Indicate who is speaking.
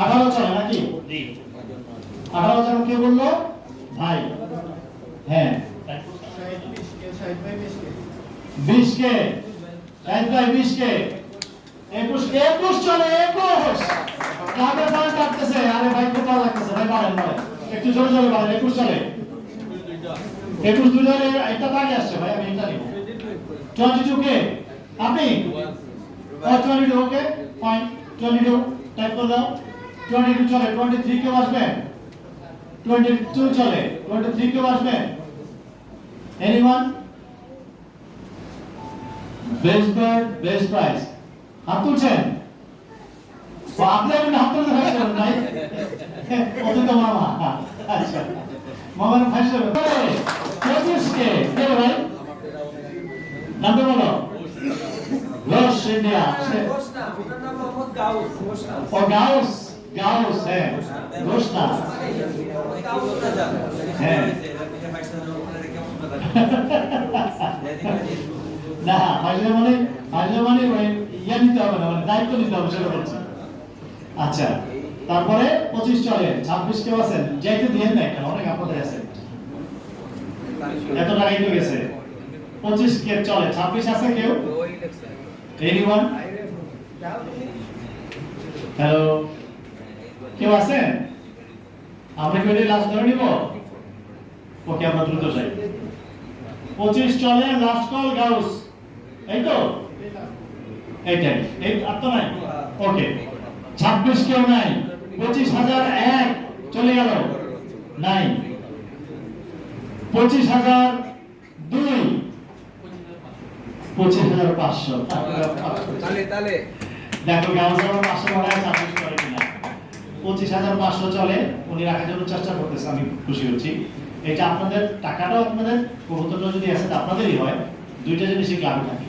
Speaker 1: 18 চলে নাকি?
Speaker 2: জি
Speaker 1: 18 যেন কে বললো? ভাই। হ্যাঁ 20 কে, শাহিদ ভাই 20 কে, 21 চলে, 21 কাকে পয়েন্ট কাটতেছে? আরে ভাই খুব ভালো লাগতেছে ভাই, পারেন একটু জোরে জোরে বলেন। 21 চলে, 21 দুই ধরে একটা দাগে আসছে ভাই, আমি এটা নিব। 22 কে আপনি 22 ওকে ফাইন, 22 টাইপ করে দাও। 22 চলে, 23 কেউ আসবেন? 22 চলে, 23 কেউ আসবেন? Anyone? Best bird best price হাত তুলছেন? আপনি এখন হাত তুলতে পারছেন ভাই? ওদের তো মামা। আচ্ছা মামার ফাইস হবে 25 কে কে ভাই? নামটা বলো। রোশ ইন্ডিয়া। ও গাউস, গাউস হ্যাঁ, রোশ না হ্যাঁ না, ফাইজলে মানে ওই ইয়া নিতে হবে না, মানে দায়িত্ব নিতে হবে সেটা বলছি। আচ্ছা তারপরে 25 চলে, 26 কেউ আছেন? যাইতে দিয়েন না, একটা অনেক আপনাদের আছে, এত টাকাই তো গেছে। 25 কে চলে, 26 আছে কেউ? এনিওয়ান? হ্যালো কেউ আছেন? আমরা কি লাস্ট ধরে নিব? ওকে আমরা দ্রুত যাই। 25 চলে, লাস্ট কল গাউস, এই তো এইটাই, এই আর তো নাই। ওকে 26 কেউ নাই, 25,001 চলে গেল, নাই 25,002, 25,500।
Speaker 3: তালে
Speaker 1: দেখো গাউস আমার 500 মনে হয় 26 করে কিনা। 25,500 চলে, উনি রাখার জন্য চেষ্টা করতেছে, আমি খুশি হচ্ছি। এটা আপনাদের টাকাটাও আপনাদের কবুতরটা যদি আসে আপনাদেরই হয়, দুইটা জিনিসই ক্লাবে থাকে।